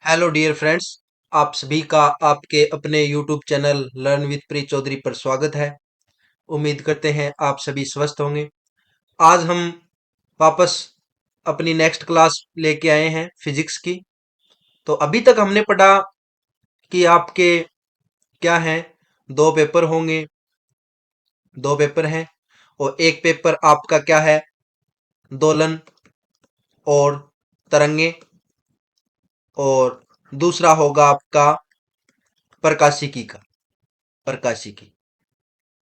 Hello dear friends. आप सभी का आपके अपने YouTube channel learn with Pri Chaudhary पर स्वागत है। उम्मीद करते हैं आप सभी स्वस्थ होंगे। आज हम वापस अपनी नेक्स्ट क्लास लेके आए हैं फिजिक्स की। तो अभी तक हमने पढ़ा कि आपके क्या हैं, दो पेपर होंगे, दो पेपर हैं। और एक पेपर आपका क्या है, दोलन और तरंगे। और दूसरा होगा आपका प्रकाशिकी का, प्रकाशिकी।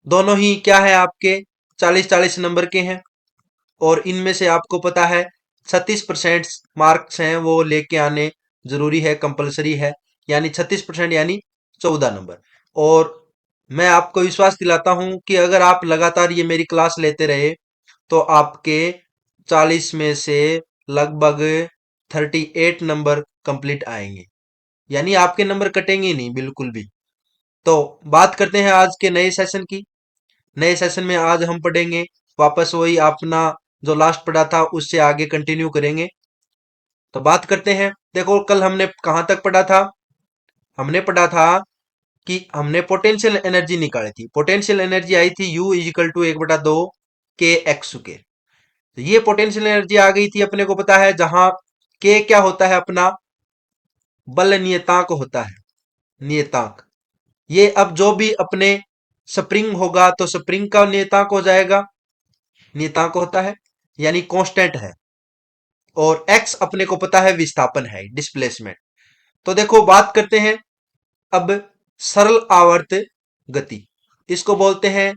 दोनों ही क्या है आपके 40-40 नंबर के हैं। और इनमें से आपको पता है 36% मार्क्स हैं वो लेके आने जरूरी है, कंपलसरी है। यानी 36% यानी 14 नंबर। और मैं आपको विश्वास दिलाता हूं कि अगर आप लगातार ये मेरी क्लास लेते रहे तो आपके 40 में से लगभग 38 नंबर कंप्लीट आएंगे। यानी आपके नंबर कटेंगे नहीं बिल्कुल भी। तो बात करते हैं आज के नए सेशन की। नए सेशन में आज हम पढ़ेंगे वापस वही अपना जो लास्ट पढ़ा था उससे आगे कंटिन्यू करेंगे। तो बात करते हैं, देखो कल हमने कहां तक पढ़ा था। हमने पढ़ा था कि हमने पोटेंशियल एनर्जी निकाली थी। पोटेंशियल एनर्जी आई थी U इजिकल टू 1/2 के एक्स के। तो ये पोटेंशियल एनर्जी आ गई थी, अपने को पता है, जहां के क्या होता है अपना बल नियतांक होता है, नियतांक। ये अब जो भी अपने स्प्रिंग होगा तो स्प्रिंग का नियतांक हो जाएगा, नियतांक होता है यानी कांस्टेंट है। और एक्स अपने को पता है विस्थापन है, डिस्प्लेसमेंट। तो देखो बात करते हैं अब सरल आवर्त गति, इसको बोलते हैं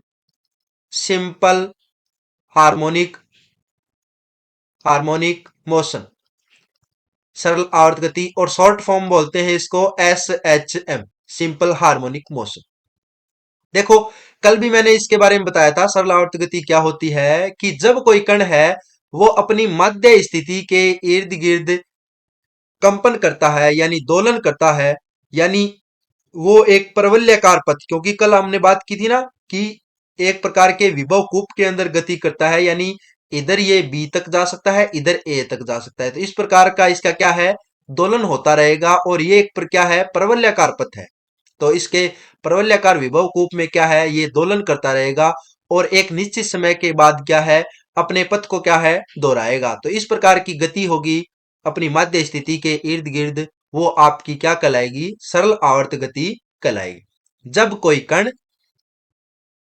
सिंपल हार्मोनिक हार्मोनिक मोशन, सरल आवर्त गति। और शॉर्ट फॉर्म बोलते हैं इसको SHM, सिंपल हार्मोनिक मोशन। देखो कल भी मैंने इसके बारे में बताया था, सरल आवर्त गति क्या होती है कि जब कोई कण है वो अपनी मध्य स्थिति के इर्द गिर्द कंपन करता है यानी दोलन करता है। यानी वो एक परवलयाकार पथ, क्योंकि कल हमने बात की थी ना कि एक प्रकार के विभव कूप के अंदर गति करता है। यानी इधर ये बी तक जा सकता है, इधर ए तक जा सकता है। तो इस प्रकार का इसका क्या है, दोलन होता रहेगा। और ये एक क्या है, परवलयाकार पथ है। तो इसके परवलयाकार विभव कूप में क्या है, ये दोलन करता रहेगा। और एक निश्चित समय के बाद क्या है, अपने पथ को क्या है, दोहराएगा। तो इस प्रकार की गति होगी अपनी मध्य स्थिति के इर्द गिर्द, वो आपकी क्या कहलाएगी, सरल आवर्त गति कहलाएगी। जब कोई कण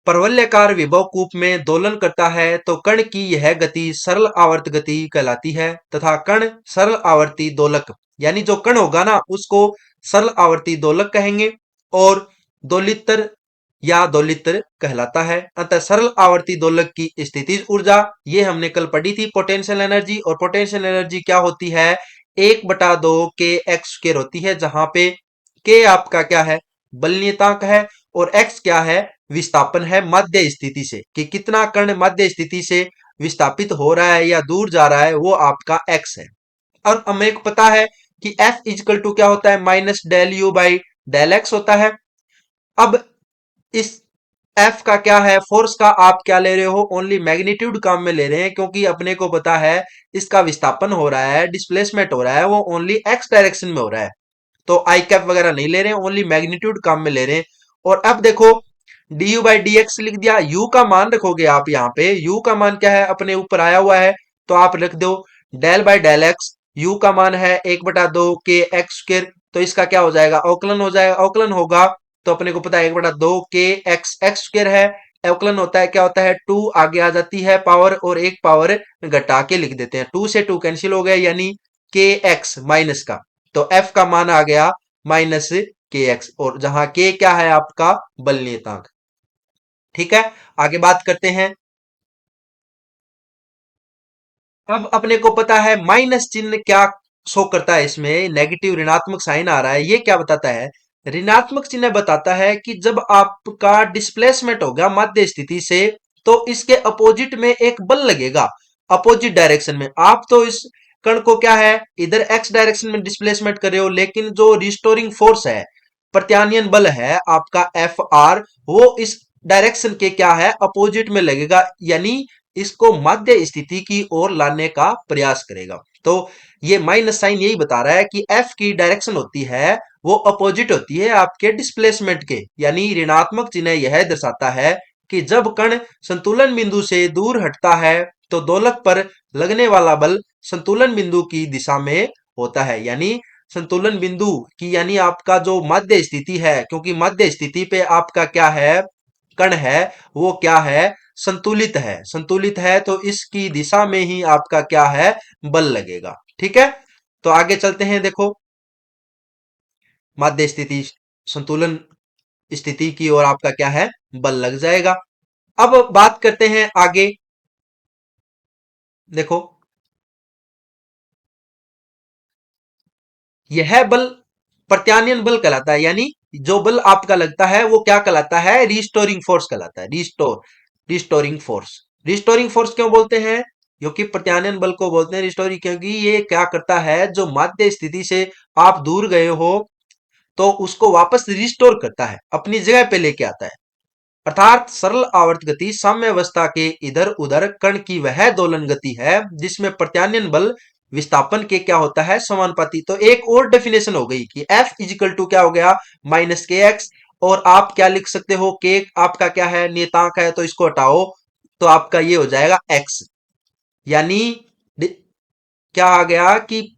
परवलयाकार विभव कूप में दोलन करता है तो कण की यह गति सरल आवर्त गति कहलाती है। तथा कण सरल आवर्ती दोलक, यानी जो कण होगा ना उसको सरल आवर्ती दोलक कहेंगे। और दोलित्र या दोलित्र कहलाता है। अतः सरल आवर्ती दोलक की स्थितिज ऊर्जा ये हमने कल पढ़ी थी, पोटेंशियल एनर्जी। और पोटेंशियल एनर्जी क्या होती है, 1/2 के एक्स स्क्वायर होती है, जहां पे के आपका क्या है, बल नियतांक है। और एक्स क्या है, विस्थापन है मध्य स्थिति से, कि कितना कण मध्य स्थिति से विस्थापित हो रहा है या दूर जा रहा है, वो आपका एक्स है। और हमें पता है कि एफ इजकल टू क्या होता है, minus del u by del x होता है। अब इस एफ का क्या है, फोर्स का आप क्या ले रहे हो, ओनली मैग्नीट्यूड काम में ले रहे हैं, क्योंकि अपने को पता है इसका विस्थापन हो रहा है, डिस्प्लेसमेंट हो रहा है, वो ओनली एक्स डायरेक्शन में हो रहा है। तो आई कैप वगैरह नहीं ले रहे हैं, ओनली मैग्नीट्यूड काम में ले रहे हैं। और अब देखो D you by D x लिख दिया, यू का मान रखोगे आप यहाँ पे, यू का मान क्या है, अपने ऊपर आया हुआ है, तो आप रख दो del by del x. U का मान है 1/2 के एक्स स्क्र, तो इसका क्या हो जाएगा, अवकलन हो जाएगा। अवकलन होगा तो अपने को पता है 1/2 के एक्स एक्स स्क्र है। अवकलन होता है क्या होता है, 2 आगे आ जाती है पावर, और एक पावर घटा के लिख देते हैं, 2 से 2 कैंसिल हो गया, यानी के एक्स माइनस का। तो एफ का मान आ गया माइनस के एक्स, और जहां के क्या है आपका बल नियतांक। ठीक है, आगे बात करते हैं। अब अपने को पता है माइनस चिन्ह क्या शो करता है, इसमें नेगेटिव ऋणात्मक साइन आ रहा है, ये क्या बताता है, ऋणात्मक चिन्ह बताता है कि जब आपका डिस्प्लेसमेंट होगा मध्य स्थिति से तो इसके अपोजिट में एक बल लगेगा, अपोजिट डायरेक्शन में। आप तो इस कण को क्या है, इधर एक्स डायरेक्शन में डिस्प्लेसमेंट कर रहे हो, लेकिन जो रिस्टोरिंग फोर्स है, प्रत्यानयन बल है आपका एफ आर, वो इस डायरेक्शन के क्या है, अपोजिट में लगेगा। यानी इसको मध्य स्थिति की ओर लाने का प्रयास करेगा। तो ये माइनस साइन यही बता रहा है कि एफ की डायरेक्शन होती है वो अपोजिट होती है आपके डिस्प्लेसमेंट के, यानी ऋणात्मक चिन्ह यह दर्शाता है कि जब कण संतुलन बिंदु से दूर हटता है तो दोलक पर लगने वाला बल संतुलन बिंदु की दिशा में होता है। यानी संतुलन बिंदु की, यानी आपका जो मध्य स्थिति है, क्योंकि मध्य स्थिति पे आपका क्या है, कण है, वो क्या है, संतुलित है। संतुलित है तो इसकी दिशा में ही आपका क्या है, बल लगेगा। ठीक है, तो आगे चलते हैं। देखो, मध्य स्थिति संतुलन स्थिति की ओर आपका क्या है, बल लग जाएगा। अब बात करते हैं आगे। देखो, यह बल प्रत्यानयन बल कहलाता है, यानी जो बल आपका लगता है वो क्या कहलाता है, रिस्टोरिंग फोर्स कहलाता है। Restoring force. रिस्टोरिंग फोर्स क्यों बोलते हैं, क्योंकि प्रत्यानयन बल को बोलते हैं रिस्टोरिंग, क्योंकि ये क्या करता है, जो मध्य स्थिति से आप दूर गए हो तो उसको वापस रिस्टोर करता है, अपनी जगह पे लेके आता है। अर्थात सरल आवर्त गति साम्य अवस्था के इधर उधर कण की वह दोलन गति है जिसमें प्रत्यानयन बल विस्थापन के क्या होता है, समानुपाती। तो एक और डेफिनेशन हो गई कि F इजिकल टू क्या हो गया, माइनस के एक्स। और आप क्या लिख सकते हो, के आपका क्या है, नियतांक है, तो इसको हटाओ तो आपका ये हो जाएगा x। यानी क्या आ गया कि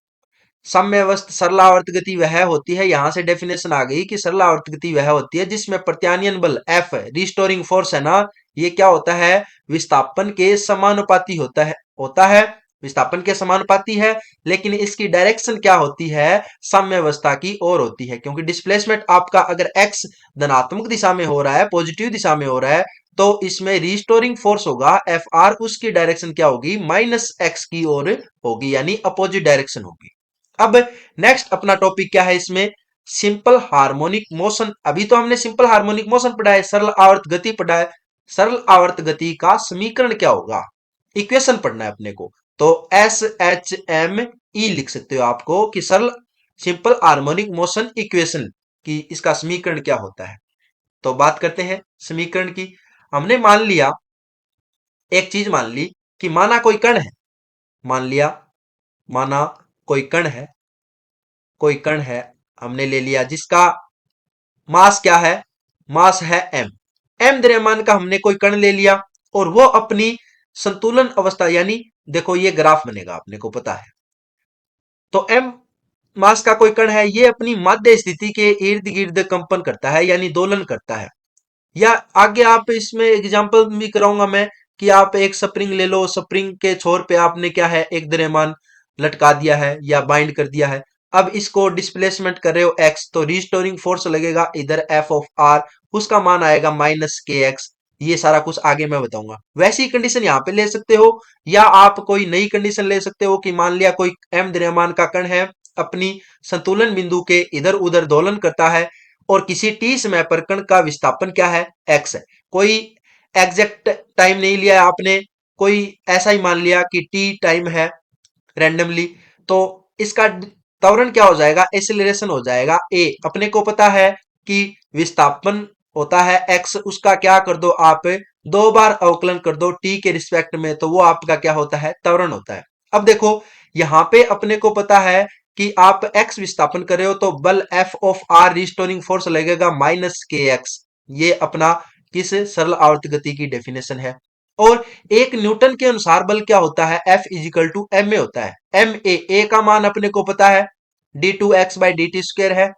साम्यावस्थ सरलावर्त गति वह होती है, यहां से डेफिनेशन आ गई कि सरलावर्त गति वह होती है जिसमें प्रत्यानयन बल F रिस्टोरिंग फोर्स है ना, ये क्या होता है, विस्थापन के समानुपाती होता है विस्थापन के समानुपाती है। लेकिन इसकी डायरेक्शन क्या होती है, साम्यावस्था की ओर होती है, क्योंकि डिस्प्लेसमेंट आपका अगर x धनात्मक दिशा में हो रहा है, पॉजिटिव दिशा में हो रहा है, तो इसमें रिस्टोरिंग फोर्स होगा Fr, उसकी डायरेक्शन क्या होगी, माइनस x की ओर होगी, यानी अपोजिट डायरेक्शन होगी। अब नेक्स्ट अपना टॉपिक क्या है इसमें, सिंपल हार्मोनिक मोशन। अभी तो हमने सिंपल हार्मोनिक मोशन पढ़ा है, सरल आवर्त गति पढ़ा है। सरल आवर्त गति का समीकरण क्या होगा, इक्वेशन पढ़ना है अपने को। तो SHME लिख सकते हो आपको कि सरल सिंपल हार्मोनिक मोशन इक्वेशन की इसका समीकरण क्या होता है। तो बात करते हैं समीकरण की। हमने मान लिया, एक चीज मान ली कि माना कोई कण है, मान लिया, माना कोई कण है, कोई कण है हमने ले लिया जिसका मास क्या है, मास है m। m द्रव्यमान का हमने कोई कण ले लिया और वो अपनी संतुलन अवस्था, यानी देखो ये ग्राफ बनेगा, अपने को पता है। तो m मास का कोई कण है, ये अपनी मध्य स्थिति के इर्द गिर्द कंपन करता है, यानी दोलन करता है। या आगे आप इसमें एग्जांपल भी कराऊंगा मैं कि आप एक स्प्रिंग ले लो, स्प्रिंग के छोर पे आपने क्या है, एक द्रव्यमान लटका दिया है या बाइंड कर दिया है। अब इसको डिस्प्लेसमेंट कर रहे हो x, तो रिस्टोरिंग फोर्स लगेगा इधर F ऑफ R, उसका मान आएगा माइनस के एक्स। ये सारा कुछ आगे मैं बताऊंगा। वैसी कंडीशन यहाँ पे ले सकते हो, या आप कोई नई कंडीशन ले सकते हो कि मान लिया कोई m द्रव्यमान का कण है, अपनी संतुलन बिंदु के इधर उधर दोलन करता है, और किसी टी समय पर कण का विस्थापन क्या है, x है। कोई एग्जैक्ट टाइम नहीं लिया आपने, कोई ऐसा ही मान लिया कि t टाइम है रैंडमली, तो इसका त्वरण क्या हो जाएगा, एक्सेलरेशन हो जाएगा a। अपने को पता है कि विस्थापन होता है x, उसका क्या कर दो आप, दो बार अवकलन कर दो t के रिस्पेक्ट में, तो वो आपका क्या होता है, त्वरण होता है। अब देखो यहां पे अपने को पता है कि आप x विस्थापन कर रहे हो तो बल F of R restoring force लगेगा माइनस के एक्स। ये अपना किस सरल आवर्त गति की डेफिनेशन है। और एक न्यूटन के अनुसार बल क्या होता है, F is equal to m a होता है। एम ए का मान अपने को पता है d2x/dt² है।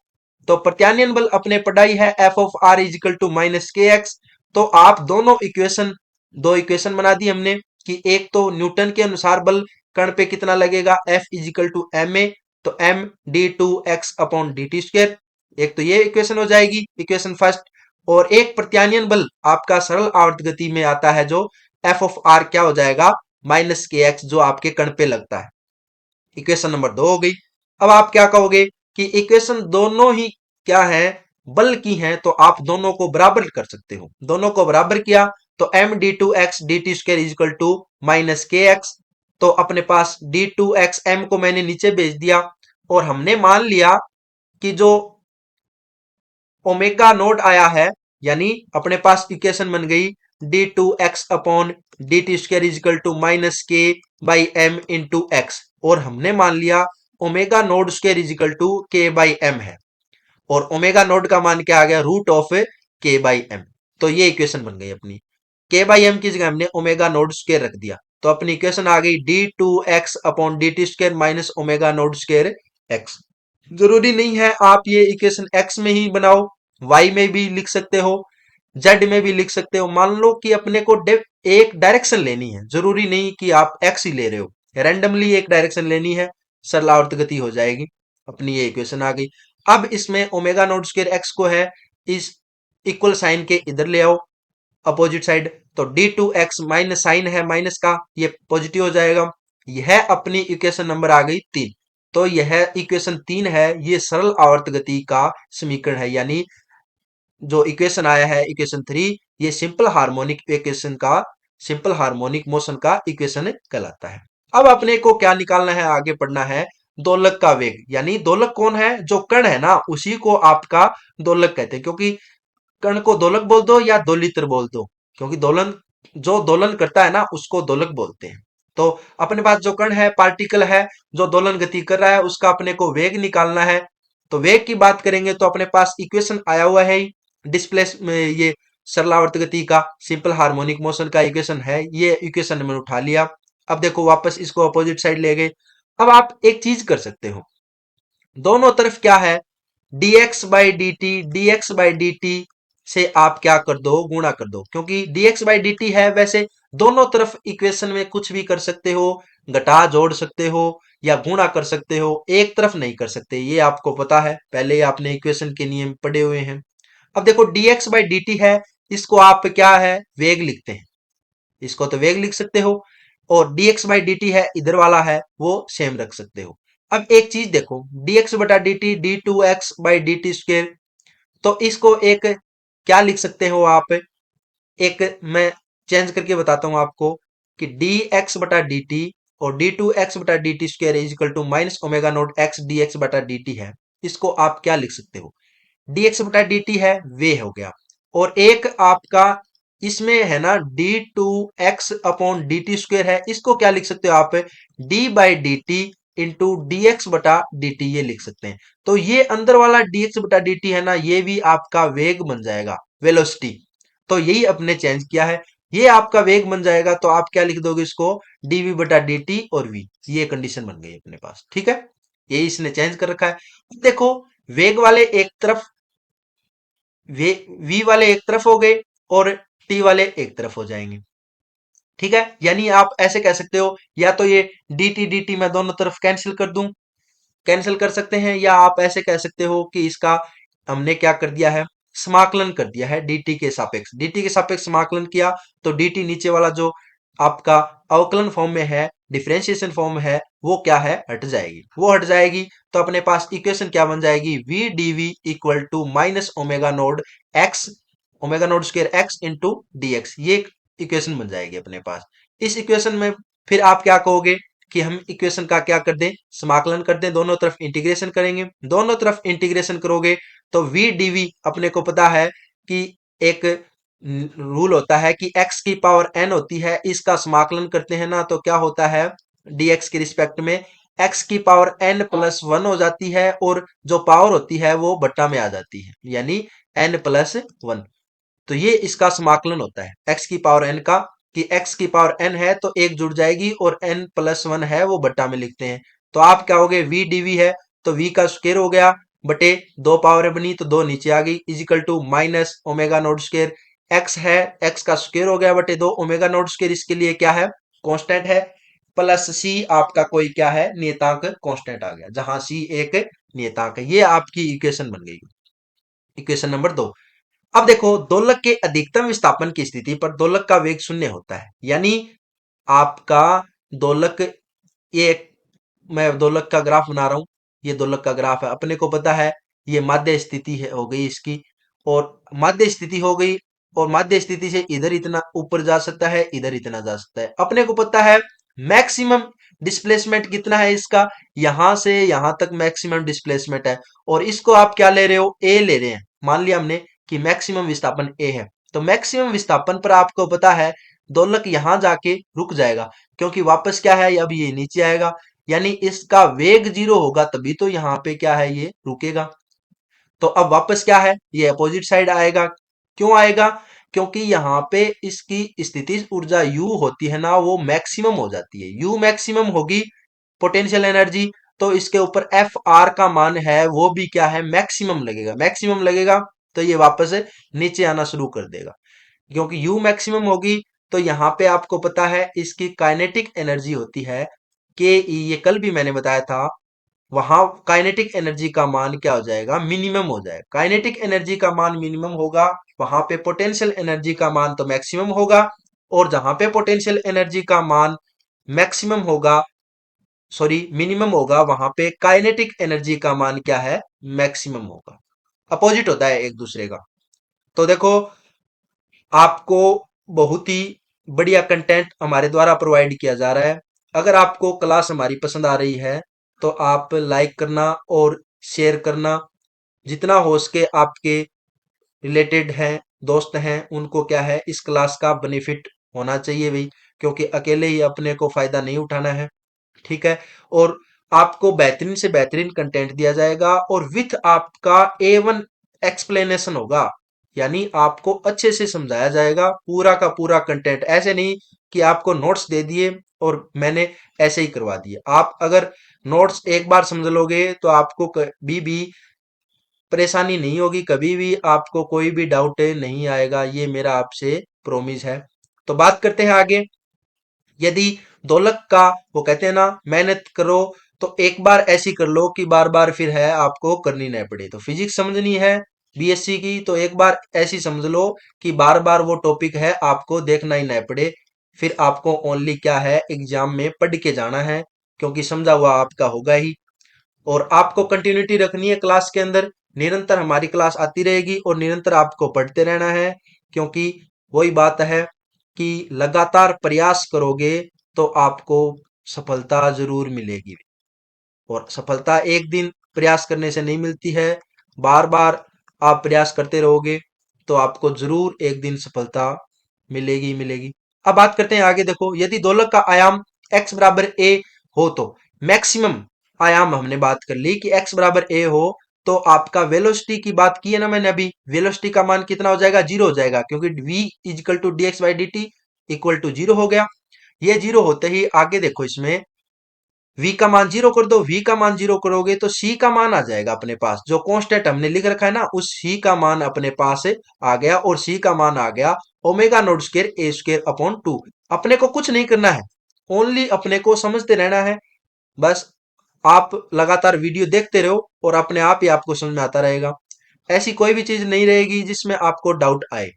तो प्रत्यानयन बल अपने पढ़ाई है F of R is equal to minus k x. तो आप दोनों इक्वेशन, दो इक्वेशन बना दी हमने कि एक तो न्यूटन के अनुसार बल कण पे कितना लगेगा, F is equal to m a, तो m d2x/dt²। एक तो ये इक्वेशन हो जाएगी, इक्वेशन फर्स्ट। और एक प्रत्यानयन बल आपका सरल आवर्त गति में आता है जो F ऑफ R क्या हो जाएगा, माइनस के एक्स, जो आपके कण पे लगता है। इक्वेशन नंबर 2 हो गई। अब आप क्या कहोगे कि इक्वेशन दोनों ही क्या है, बल की हैं, तो आप दोनों को बराबर कर सकते हो। दोनों को बराबर किया तो m d2x/dt² is equal to minus k x. तो अपने पास d2x m को मैंने नीचे भेज दिया, और हमने मान लिया कि जो ओमेगा नोट आया है, यानी अपने पास इक्वेशन बन गई d two x upon d t square is equal to minus k by m into x, और हमने मान लिया omega naught square is equal to k by m है, और ओमेगा नोड का मान क्या आ गया, root of k by m. तो ये इक्वेशन बन गई अपनी। के बाई एम की जगह हमने ओमेगा नोड स्क्वायर रख दिया, तो अपनी इक्वेशन आ गई d two x upon d t square minus omega naught square x. जरूरी नहीं है आप ये इक्वेशन एक्स में ही बनाओ, वाई में भी लिख सकते हो, जेड में भी लिख सकते हो। मान लो कि अपने को एक डायरेक्शन लेनी है, जरूरी नहीं कि आप एक्स ही ले रहे हो, रैंडमली एक डायरेक्शन लेनी है, सरल आवर्त गति हो जाएगी। अपनी ये इक्वेशन आ गई। अब इसमें ओमेगा नोड स्क्वायर एक्स को है इस इक्वल साइन के इधर ले आओ, अपोजिट साइड, तो d two x minus sign है माइनस का, ये पॉजिटिव हो जाएगा। यह अपनी इक्वेशन नंबर आ गई 3। तो यह इक्वेशन 3 है, ये सरल आवर्त गति का समीकरण है, यानी जो इक्वेशन आया है इक्वेशन 3, ये सिंपल हार्मोनिक इक्वेशन का, सिंपल हार्मोनिक मोशन का इक्वेशन कहलाता है। अब अपने को क्या निकालना है, आगे पढ़ना है दोलक का वेग, यानी दोलक कौन है, जो कण है ना उसी को आपका दोलक कहते हैं, क्योंकि कण को दोलक बोल दो या दोलित्र बोल दो, क्योंकि दोलन, जो दोलन करता है ना उसको दोलक बोलते हैं। तो अपने पास जो कण है, पार्टिकल है, जो दोलन गति कर रहा है, उसका अपने को वेग निकालना है। तो वेग की बात करेंगे तो अपने पास इक्वेशन आया हुआ है, डिस्प्लेस में ये सरलावर्त गति का सिंपल हार्मोनिक मोशन का इक्वेशन है, ये इक्वेशन मैंने उठा लिया। अब देखो वापस इसको अपोजिट साइड ले गए। अब आप एक चीज कर सकते हो, दोनों तरफ क्या है, dx by d T, dx by d T से आप क्या कर दो, गुणा कर दो, क्योंकि dx बाई डी टी है। वैसे दोनों तरफ इक्वेशन में कुछ भी कर सकते हो, घटा जोड़ सकते हो या गुणा कर सकते हो, एक तरफ नहीं कर सकते, ये आपको पता है, पहले ही आपने इक्वेशन के नियम पढ़े हुए हैं। अब देखो dx बाई डी टी है, इसको आप क्या है, वेग लिखते हैं, इसको तो वेग लिख सकते हो, और dx बाई डी टी है इधर वाला है, वो सेम रख सकते हो। अब एक चीज देखो, dx बटा d t d two x by d t square, तो इसको एक क्या लिख सकते हो आप, एक मैं चेंज करके बताता हूं आपको कि डी एक्स बटा डी टी और डी टू एक्स बटा d t square is equal to minus omega naught x d x बटा डी टी है। इसको आप क्या लिख सकते हो, डी एक्स बटा डी टी है, वे हो गया, और एक आपका इसमें है ना d two x upon d t square है, इसको क्या लिख सकते हो आप, d by d t into d x बटा डी टी, ये लिख सकते हैं। तो ये अंदर वाला डी एक्स बटा डी टी है ना, ये भी आपका वेग बन जाएगा, वेलोसिटी। तो यही अपने चेंज किया है, ये आपका वेग बन जाएगा, तो आप क्या लिख दोगे इसको, डीवी बटा डी टी और वी, ये कंडीशन बन गई अपने पास, ठीक है। यही इसने चेंज कर रखा है। देखो वेग वाले एक तरफ, वी वाले एक तरफ हो गए और टी वाले एक तरफ हो जाएंगे, ठीक है। यानी आप ऐसे कह सकते हो, या तो ये डी टी मैं दोनों तरफ कैंसिल कर दूं, कैंसिल कर सकते हैं, या आप ऐसे कह सकते हो कि इसका हमने क्या कर दिया है, समाकलन कर दिया है dt के सापेक्ष, dt के सापेक्ष समाकलन किया, तो dt नीचे वाला जो आपका अवकलन फॉर्म में है, डिफरेंशिएशन फॉर्म है, वो क्या है, हट जाएगी, वो हट जाएगी। तो अपने पास इक्वेशन क्या बन जाएगी, v dv equal to minus omega naught x, omega naught square x into dx, ये इक्वेशन बन जाएगी अपने पास। इस इक्वेशन में फिर आप क्या कहोगे कि हम इक्वेशन का क्या कर दें, समाकलन कर दें, दोनों तरफ इंटीग्रेशन करेंगे, दोनों तरफ इंटीग्रेशन करोगे तो v dv अपने को पता है कि एक रूल होता है कि x की पावर n होती है, इसका समाकलन करते हैं ना तो क्या होता है, dx के रिस्पेक्ट में x की पावर n प्लस 1 हो जाती है, और जो पावर होती है वो बट्टा में आ जाती है, यानी n प्लस 1। तो ये इसका समाकलन होता है x की पावर n का, कि x की पावर n है तो एक जुड़ जाएगी, और n प्लस 1 है वो बट्टा में लिखते हैं। तो आप क्या हो गए, v dv है तो v का स्क्वायर हो गया, बटे दो पावर बनी तो दो नीचे आ गई, is equal to minus omega naught square, x है x का स्क्वायर हो गया बटे दो ओमेगा नोट स्क्वायर, इसके लिए क्या है, कांस्टेंट है, प्लस c आपका कोई क्या है, नियतांक कांस्टेंट आ गया, जहां c एक नियतांक है। ये आपकी इक्वेशन बन गई, इक्वेशन नंबर 2। अब देखो दोलक के अधिकतम विस्थापन की स्थिति पर दोलक का वेग शून्य होता है, यानी आपका दोलक, ये मैं दोलक का ग्राफ बना रहा हूं, ये दोलक का ग्राफ है, अपने को पता है ये माध्य स्थिति है हो गई इसकी, और माध्य स्थिति हो गई, और माध्य स्थिति से इधर इतना ऊपर जा सकता है, इधर इतना जा सकता है। अपने को पता है मैक्सिमम डिस्प्लेसमेंट कितना है इसका, यहां से यहां तक मैक्सिमम डिस्प्लेसमेंट है, और इसको आप क्या ले रहे हो, ए ले रहे हैं, मान लिया हमने कि मैक्सिमम विस्थापन ए है, तो मैक्सिमम विस्थापन पर आपको पता है दोलक यहां जाके रुक जाएगा, क्योंकि वापस क्या है अब ये नीचे आएगा, यानी इसका वेग 0 होगा तभी तो यहाँ पे क्या है ये रुकेगा। तो अब वापस क्या है ये अपोजिट साइड आएगा। क्यों आएगा? क्योंकि यहाँ पे इसकी स्थितिज ऊर्जा यू होती है ना, वो मैक्सिमम हो जाती है। यू मैक्सिमम होगी पोटेंशियल एनर्जी, तो इसके ऊपर एफ आर का मान है वो भी क्या है मैक्सिमम लगेगा। मैक्सिमम लगेगा तो ये वापस से नीचे आना शुरू कर देगा, क्योंकि यू मैक्सिमम होगी। तो यहाँ पे आपको पता है इसकी काइनेटिक एनर्जी होती है के ई, ये कल भी मैंने बताया था। वहां काइनेटिक एनर्जी का मान क्या हो जाएगा मिनिमम हो जाएगा। काइनेटिक एनर्जी का मान मिनिमम होगा, वहां पे पोटेंशियल एनर्जी का मान तो मैक्सिमम होगा। और जहां पे पोटेंशियल एनर्जी का मान मैक्सिमम होगा, सॉरी मिनिमम होगा, वहां पे काइनेटिक एनर्जी का मान क्या है मैक्सिमम होगा। अपोजिट होता है एक दूसरे का। तो देखो आपको बहुत ही बढ़िया कंटेंट हमारे द्वारा प्रोवाइड किया जा रहा है। अगर आपको क्लास हमारी पसंद आ रही है तो आप लाइक करना और शेयर करना, जितना हो सके आपके रिलेटेड हैं दोस्त हैं उनको क्या है इस क्लास का बेनिफिट होना चाहिए भाई, क्योंकि अकेले ही अपने को फायदा नहीं उठाना है। ठीक है। और आपको बेहतरीन से बेहतरीन कंटेंट दिया जाएगा और विथ आपका A1 एक्सप्लेनेशन होगा, यानी आपको अच्छे से समझाया जाएगा पूरा का पूरा कंटेंट। ऐसे नहीं कि आपको नोट्स दे दिए और मैंने ऐसे ही करवा दिए। आप अगर नोट्स एक बार समझ लोगे तो आपको कभी भी परेशानी नहीं होगी, कभी भी आपको कोई भी डाउट नहीं आएगा, ये मेरा आपसे प्रॉमिस है। तो बात करते हैं आगे। यदि दौलत का वो कहते हैं ना मेहनत करो तो एक बार ऐसी कर लो कि बार बार फिर है आपको करनी नहीं पड़े। तो फिजिक्स समझनी है बीएससी की तो एक बार ऐसी समझ लो कि बार बार वो टॉपिक है आपको देखना ही नहीं पड़े। फिर आपको ओनली क्या है एग्जाम में पढ़ के जाना है, क्योंकि समझा हुआ आपका होगा ही। और आपको कंटिन्यूटी रखनी है क्लास के अंदर, निरंतर हमारी क्लास आती रहेगी और निरंतर आपको पढ़ते रहना है, क्योंकि वही बात है कि लगातार प्रयास करोगे तो आपको सफलता जरूर मिलेगी। और सफलता एक दिन प्रयास करने से नहीं मिलती है, बार बार आप प्रयास करते रहोगे तो आपको जरूर एक दिन सफलता मिलेगी ही मिलेगी। अब बात करते हैं आगे। देखो यदि दोलक का आयाम x बराबर a हो तो मैक्सिमम आयाम हमने बात कर ली कि x बराबर a हो, तो आपका वेलोसिटी की बात की है ना मैंने अभी, वेलोसिटी का मान कितना हो जाएगा 0 हो जाएगा, क्योंकि v is equal to d x by d t equal to 0 हो गया। ये 0 होते ही आगे देखो इसमें v का मान 0 कर दो, v का मान 0 करोगे तो c का मान आ जाएगा अपने पास, जो कांस्टेंट हमने लिख रखा है ना उस c का मान अपने पास आ गया। और c का मान आ गया ओमेगा नॉट स्क्वायर ए स्क्वायर अपॉन 2। अपने को कुछ नहीं करना है, ओनली अपने को समझते रहना है। बस आप लगातार वीडियो देखते रहो और अपने आप ही आपको समझ में आता रहेगा। ऐसी कोई भी चीज नहीं रहेगी जिसमें आपको डाउट आए।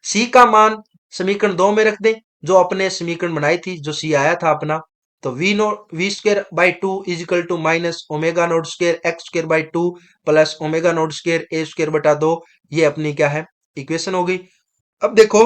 सी का मान समीकरण 2 में रख दें, जो अपने समीकरण बनाई थी, जो सी आया था अपना। तो v square by two is equal to minus omega naught square x square by two plus omega naught square a square बटा 2। ये अपनी क्या है इक्वेशन हो गई। अब देखो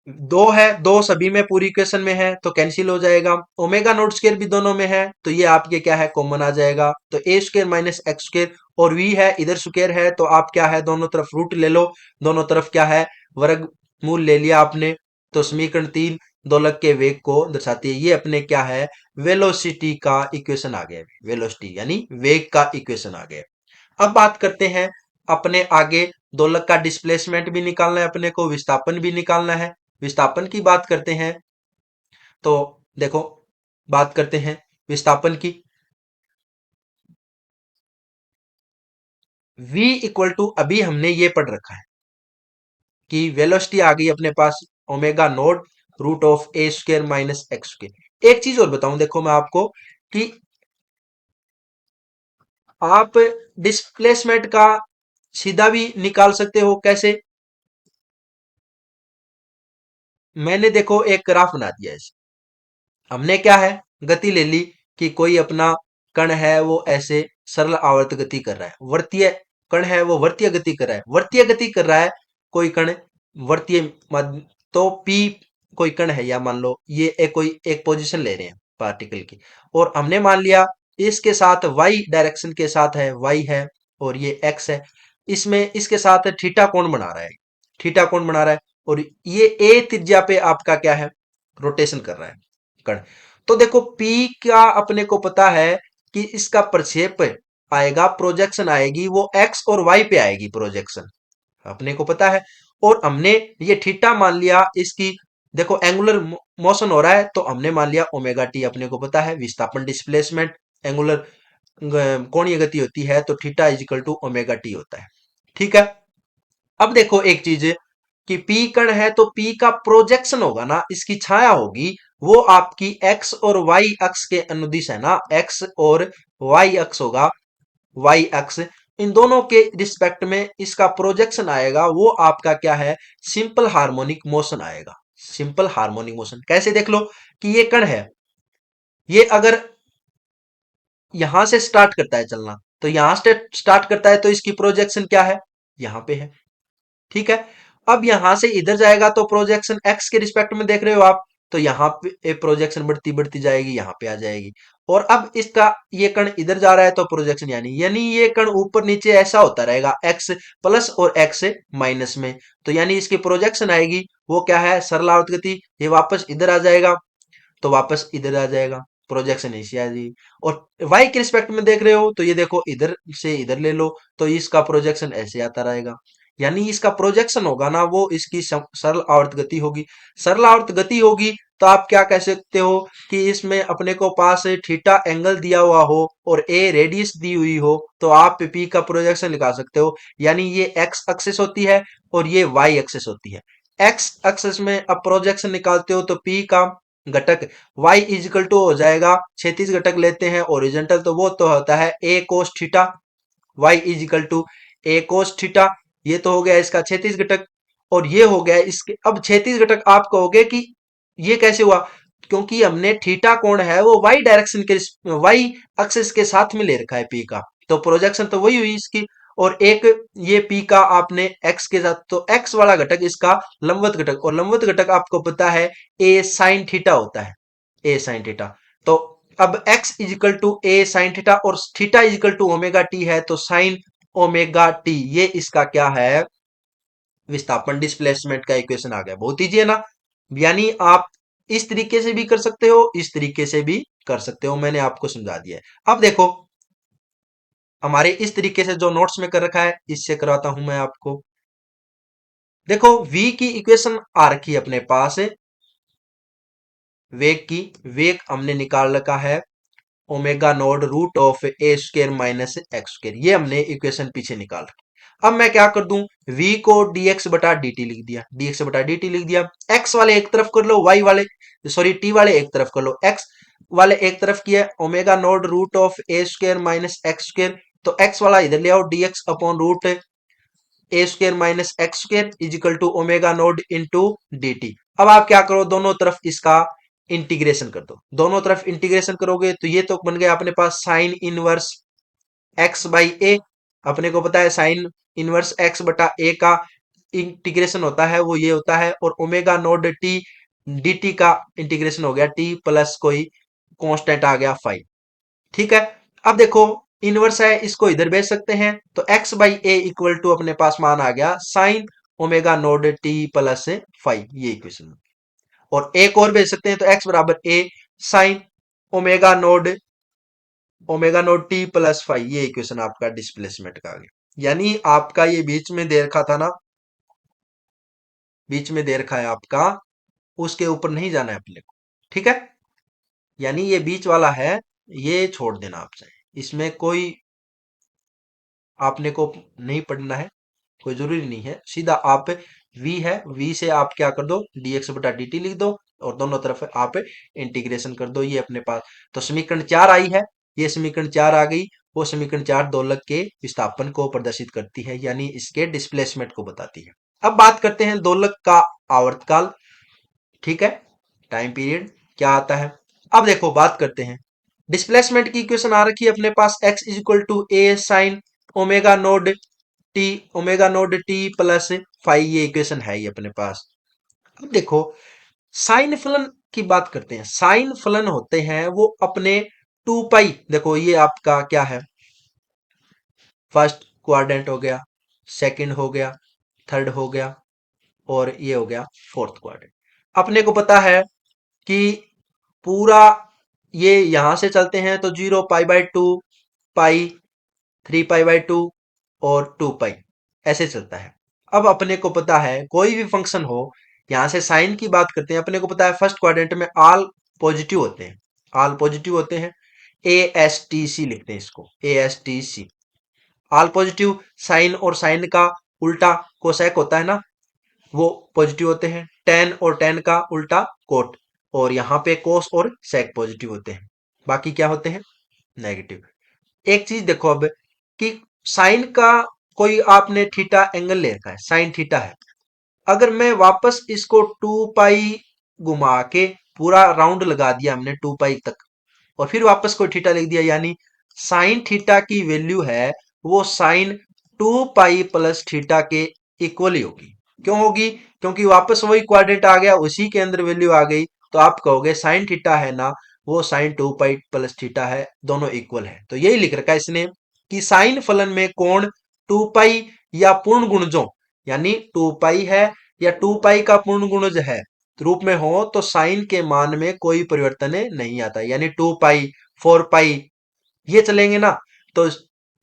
दो है, दो सभी में पूरी इक्वेशन में है तो कैंसिल हो जाएगा। ओमेगा नोट स्क्वायर भी दोनों में है तो ये आपके क्या है कॉमन आ जाएगा। तो ए स्क्वायर माइनस एक्स स्क्वायर और वी है इधर स्क्वायर है तो आप क्या है दोनों तरफ रूट ले लो, दोनों तरफ क्या है वर्ग मूल ले लिया आपने। तो समीकरण 3 दोलक के वेग को दर्शाती है। ये अपने क्या है वेलोसिटी का इक्वेशन आ गया, वेलोसिटी यानी वेग का इक्वेशन आ गया। अब बात करते हैं अपने आगे दोलक का डिस्प्लेसमेंट भी निकालना है अपने को, विस्थापन भी निकालना है। विस्थापन की बात करते हैं तो देखो बात करते हैं विस्थापन की। v इक्वल टू अभी हमने ये पढ़ रखा है कि वेलोसिटी आ गई अपने पास omega naught root of a square minus x square. एक चीज और बताऊं देखो मैं आपको कि आप डिस्प्लेसमेंट का सीधा भी निकाल सकते हो। कैसे? मैंने देखो एक ग्राफ बना दिया है। हमने क्या है गति ले ली कि कोई अपना कण है वो ऐसे सरल आवर्त गति कर रहा है, वर्तीय कण है वो वर्तीय गति कर रहा है, वर्तीय गति कर रहा है कोई कण वर्तीय तो पी कोई कण है, या मान लो ये कोई एक पोजीशन ले रहे हैं पार्टिकल की, और हमने मान लिया इसके साथ वाई डायरेक्शन के साथ है, वाई है और ये एक्स है, इसमें इसके साथ थीटा कोण बना रहा है। थीटा कोण बना रहा है, और ये ए त्रिज्या पे आपका क्या है, रोटेशन कर रहा है कण। तो देखो पी का अपने को पता है कि इसका प्रक्षेप आएगा, प्रोजेक्शन आएगी वो एक्स और वाई पे आएगी प्रोजेक्शन, अपने को पता है। और हमने ये थीटा मान लिया, इसकी देखो एंगुलर मोशन हो रहा है तो हमने मान लिया ओमेगा टी, अपने को पता है विस्थापन डिस्प्लेसमेंट एंगुलर कोणीय गति होती है तो theta is equal to omega t होता है। ठीक है। अब देखो एक चीज कि पी कण है तो पी का प्रोजेक्शन होगा ना, इसकी छाया होगी, वो आपकी एक्स और वाई अक्ष के अनुदिश है ना, एक्स और वाई अक्ष होगा, वाई अक्ष, इन दोनों के रिस्पेक्ट में इसका प्रोजेक्शन आएगा, वो आपका क्या है, सिंपल हार्मोनिक मोशन आएगा। सिंपल हार्मोनिक मोशन कैसे, देख लो कि ये कण है, ये अगर यहां से स्टार्ट करता है चलना, तो यहां से स्टार्ट करता है तो इसकी प्रोजेक्शन क्या है, यहां पे है। ठीक है। अब यहां से इधर जाएगा तो प्रोजेक्शन एक्स के रिस्पेक्ट में देख रहे हो आप, तो यहाँ पे प्रोजेक्शन बढ़ती बढ़ती जाएगी, यहाँ पे आ जाएगी। और अब इसका ये कण इधर जा रहा है तो प्रोजेक्शन यानी यानी ये कण ऊपर नीचे ऐसा होता रहेगा, एक्स प्लस और एक्स माइनस में, तो यानी इसकी प्रोजेक्शन आएगी वो क्या है, सरलावर्त गति, ये वापस इधर आ जाएगा तो वापस इधर आ जाएगा, प्रोजेक्शन ऐसी आ जाएगी। और वाई के रिस्पेक्ट में देख रहे हो तो ये देखो इधर से इधर ले लो तो इसका प्रोजेक्शन ऐसे आता रहेगा, यानी इसका प्रोजेक्शन होगा ना वो इसकी सरल आवर्त गति होगी। सरल आवर्त गति होगी तो आप क्या कह सकते हो कि इसमें अपने को पास थीटा एंगल दिया हुआ हो और ए रेडियस दी हुई हो, तो आप पी का प्रोजेक्शन निकाल सकते हो, यानी ये एक्स एक्सिस होती है और ये वाई एक्सिस होती है। एक्स एक्सिस में अब प्रोजेक्शन निकालते हो तो पी का घटक y इजिकल टू हो जाएगा, क्षैतिज घटक लेते हैं ओरिजेंटल तो वो तो होता है a cos theta, y is equal to a cos theta, ये तो हो गया इसका क्षैतिज घटक। और ये हो गया इसके, अब क्षैतिज घटक आप कहोगे कि ये कैसे हुआ, क्योंकि हमने थीटा कोण है वो y डायरेक्शन के y एक्सिस के साथ में ले रखा है p का, तो प्रोजेक्शन तो वही हुई इसकी। और एक ये p का आपने x के साथ, तो x वाला घटक इसका लंबवत घटक, और लंबवत घटक आपको पता है a साइन थीटा होता है, a साइन थीटा। तो अब x equal to a sine theta और theta equal to omega t है, तो साइन ओमेगा टी ये इसका क्या है, विस्थापन डिस्प्लेसमेंट का इक्वेशन आ गया। बहुत ईजी है ना, यानी आप इस तरीके से भी कर सकते हो, इस तरीके से भी कर सकते हो, मैंने आपको समझा दिया है। अब देखो हमारे इस तरीके से जो नोट्स में कर रखा है इससे कराता हूं मैं आपको। देखो v की इक्वेशन आ रखी है अपने पास, वेग की, वेग हमने निकाल रखा है omega naught root of a square minus x square, ये हमने इक्वेशन पीछे निकाल रखी। अब मैं क्या कर दूं, v को dx बटा dt लिख दिया, dx बटा dt लिख दिया, x वाले एक तरफ कर लो, y वाले सॉरी t वाले एक तरफ कर लो, x वाले एक तरफ किया omega naught root of a square minus x square, तो x वाला इधर ले आओ, dx upon root a square minus x square is equal to omega naught into d t. अब आप क्या करो, दोनों तरफ इसका इंटीग्रेशन कर दो, दोनों तरफ इंटीग्रेशन करोगे तो ये तो बन गया अपने पास साइन इनवर्स एक्स बाई ए, अपने को पता है साइन इनवर्स एक्स बटा ए का इंटीग्रेशन होता है वो ये होता है, और omega naught T D T का इंटीग्रेशन हो गया टी प्लस कोई कांस्टेंट आ गया 5। ठीक है। अब देखो इनवर्स है, इसको इधर भेज सकते हैं, तो x by a equal to अपने पास मान आ गया sine omega naught t plus 5, ये इक्वेशन। और एक और भेज सकते हैं, तो x बराबर a sine omega naught t plus 5, ये इक्वेशन आपका डिस्प्लेसमेंट का आ गया। यानी आपका ये बीच में दे रखा था ना, बीच में दे रखा है आपका, उसके ऊपर नहीं जाना है अपने को। ठीक है। यानी ये बीच वाला है, ये छोड़ देना आप चाहे, इसमें कोई आपने को नहीं पढ़ना है, कोई जरूरी नहीं है, सीधा आप v है, v से आप क्या कर दो dx बटा dt लिख दो और दोनों तरफ आप इंटीग्रेशन कर दो, ये अपने पास तो समीकरण 4 आई है, ये समीकरण 4 आ गई, वो समीकरण 4 दोलक के विस्थापन को प्रदर्शित करती है, यानी इसके डिस्प्लेसमेंट को बताती है। अब बात करते हैं दोलक का आवर्तकाल। ठीक है, टाइम पीरियड क्या आता है। अब देखो बात करते हैं, डिस्प्लेसमेंट की इक्वेशन आ रखी है अपने पास x is equal to a sine omega naught t, omega naught t plus 5, ये इक्वेशन है ये अपने पास। अब देखो साइन फलन की बात करते हैं, साइन फलन होते हैं वो अपने 2 पाई, देखो ये आपका क्या है, फर्स्ट क्वाड्रेंट हो गया, सेकंड हो गया, थर्ड हो गया, और ये हो गया फोर्थ क्वाड्रेंट। अपने को पता है कि पूरा ये यहां से चलते हैं तो 0 π/2, पाई, 3 π/2 और 2 पाई ऐसे चलता है। अब अपने को पता है कोई भी फंक्शन हो, यहां से साइन की बात करते हैं, अपने को पता है फर्स्ट क्वाड्रेंट में ऑल पॉजिटिव होते हैं, ऑल पॉजिटिव होते हैं। ASTC लिखते हैं इसको, ASTC ऑल पॉजिटिव। साइन और साइन का उल्टा कोसेक होता है ना, वो पॉजिटिव होते हैं। टेन और टेन का उल्टा कोट, और यहाँ पे कोस और सेक पॉजिटिव होते हैं। बाकी क्या होते हैं? नेगेटिव। एक चीज देखो अब कि साइन का कोई आपने थीटा एंगल ले रखा है, साइन थीटा है। अगर मैं वापस इसको 2 पाई घुमा के पूरा राउंड लगा दिया हमने 2 पाई तक, और फिर वापस कोई थीटा लिख दिया, यानी साइन थीटा की वैल्यू है वो साइन 2 पाई प्लस थीटा के इक्वल ही होगी। क्यों होगी? क्योंकि वापस वही क्वाड्रेंट आ गया, उसी के अंदर वैल्यू आ गई, तो आप कहोगे साइन थीटा है ना वो साइन 2 पाई प्लस थीटा है, दोनों इक्वल है। तो यही लिख रखा है इसने कि साइन फलन में कोण 2 पाई या पूर्ण गुणजों, यानी 2 पाई है या 2 पाई का पूर्ण गुणज है रूप में हो तो साइन के मान में कोई परिवर्तन नहीं आता। यानी 2 पाई, 4 पाई ये चलेंगे ना, तो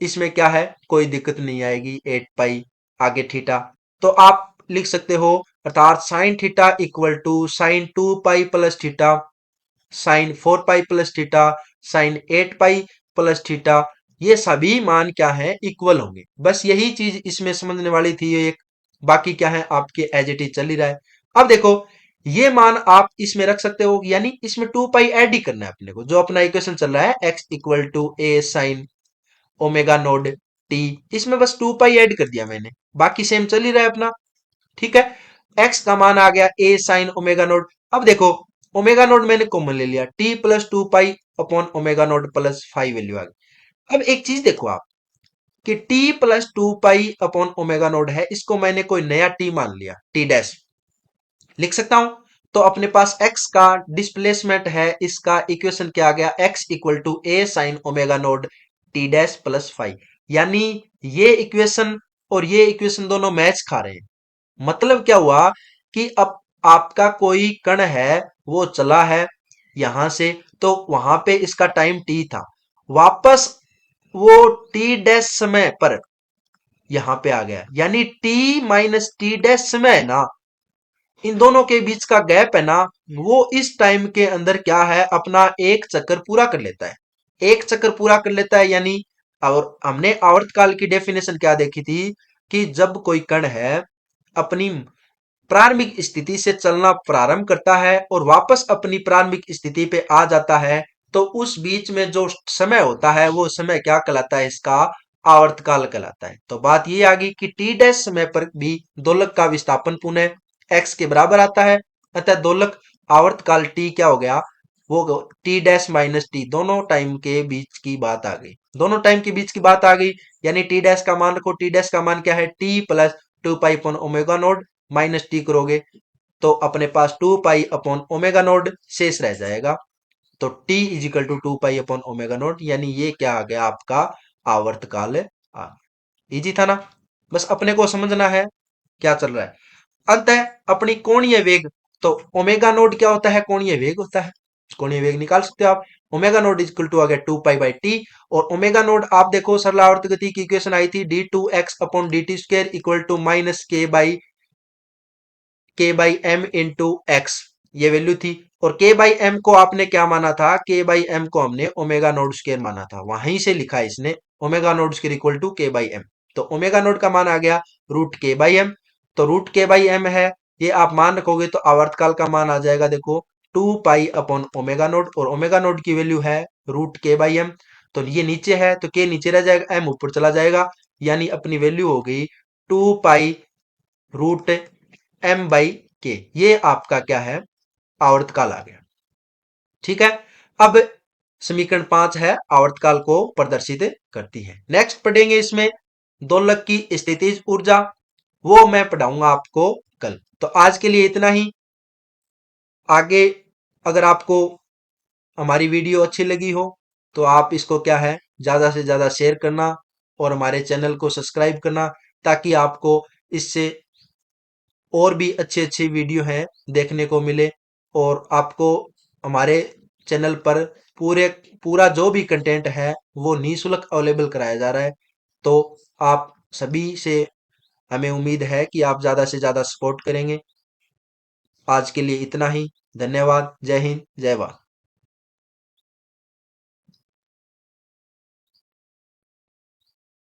इसमें क्या है, कोई दिक्कत नहीं आएगी। 8 पाई आगे थीटा, तो आप लिख सकते हो, अर्थात sine theta equal to sine 2 pi plus theta, sine 4 pi plus theta, sine 8 pi plus theta, ये सभी मान क्या है, इक्वल होंगे। बस यही चीज इसमें समझने वाली थी एक। बाकी क्या है आपके एज इट इज चल ही रहा है। अब देखो ये मान आप इसमें रख सकते हो, यानी इसमें 2 पाई ऐड ही करना है अपने को। जो अपना इक्वेशन चल रहा है x equal to a sine omega naught t, इसमें बस 2 पाई ऐड कर दिया मैंने, बाकी सेम चल ही रहा है अपना। ठीक है, एक्स का मान आ गया ए साइन ओमेगा नोड। अब देखो ओमेगा नोड मैंने कॉमन ले लिया, t plus 2 pi upon omega naught plus 5 value आ गई। अब एक चीज देखो आप कि t plus 2 pi upon omega naught है, इसको मैंने कोई नया टी मान लिया, टी डैश लिख सकता हूं। तो अपने पास x का डिस्प्लेसमेंट है, इसका इक्वेशन क्या आ गया, x equal to a sine omega naught t dash plus 5। यानी ये इक्वेशन और ये इक्वेशन दोनों मैच खा रहे हैं। मतलब क्या हुआ कि अब आपका कोई कण है वो चला है यहां से, तो वहां पे इसका टाइम t था, वापस वो t डैश समय पर यहां पे आ गया, यानी t माइनस टी डैश समय है ना, इन दोनों के बीच का गैप है ना, वो इस टाइम के अंदर क्या है, अपना एक चक्कर पूरा कर लेता है। एक चक्कर पूरा कर लेता है यानी, और हमने आवर्तकाल की डेफिनेशन क्या देखी थी कि जब कोई कण है अपनी प्रारंभिक स्थिति से चलना प्रारंभ करता है और वापस अपनी प्रारंभिक स्थिति पे आ जाता है, तो उस बीच में जो समय होता है वो समय क्या कहलाता है, इसका आवर्तकाल कहलाता है। तो बात ये आ गई कि टी डैश समय पर भी दोलक का विस्थापन पुनः एक्स के बराबर आता है, अतः दोलक आवर्तकाल टी क्या हो गया, वो टी डैश माइनस टी, दोनों टाइम के बीच की बात आ गई, दोनों टाइम के बीच की बात आ गई। यानी टी डैश का मान रखो, टी डैश का मान क्या है, t plus 2 pi upon omega naught minus t करोगे तो अपने पास 2 पाई अपॉन ओमेगा नोड शेष रह जाएगा। तो t equal to 2 pi upon omega naught, यानी ये क्या आ गया आपका आवर्तकाल आ। इजी था ना, बस अपने को समझना है क्या चल रहा है। अंतः अपनी कोणीय वेग, तो ओमेगा नोड क्या होता है, कोणीय वेग होता है। कोणीय वेग निकाल सकते हो आप, ओमेगा नोड इक्वल टू आ गया 2 पाई/टी, और ओमेगा नोड आप देखो सरल आवर्त गति की इक्वेशन आई थी d2x/dt² equal to minus k/m into x, ये वैल्यू थी। और k/m को आपने क्या माना था, k/m को हमने ओमेगा नोड स्क्वायर माना था, वहीं से लिखा है इसने omega naught square equal to k/m। तो ओमेगा नोड का मान आ गया रूट k/m, तो रूट k/m है, ये आप मान रखोगे तो आवर्तकाल का मान आ जाएगा देखो 2 पाई अपॉन ओमेगा नोड, और ओमेगा नोड की वैल्यू है रूट k/m। तो ये नीचे है तो k नीचे रह जाएगा, m ऊपर चला जाएगा, यानी अपनी वैल्यू हो गई 2 पाई रूट m/k। ये आपका क्या है, आवर्तकाल आ गया। ठीक है, अब समीकरण 5 है आवर्तकाल को प्रदर्शित करती है। नेक्स्ट पढ़ेंगे इसमें दोलक की स्थितिज ऊर्जा, वो मैं पढ़ाऊंगा आपको कल। तो आज के लिए इतना ही। आगे अगर आपको हमारी वीडियो अच्छी लगी हो तो आप इसको क्या है, ज्यादा से ज्यादा शेयर करना और हमारे चैनल को सब्सक्राइब करना, ताकि आपको इससे और भी अच्छी अच्छी वीडियो हैं देखने को मिले, और आपको हमारे चैनल पर पूरे पूरा जो भी कंटेंट है वो निःशुल्क अवेलेबल कराया जा रहा है। तो आप सभी से हमें उम्मीद है कि आप ज़्यादा से ज़्यादा सपोर्ट करेंगे। आज के लिए इतना ही। धन्यवाद। जय हिंद, जय भारत।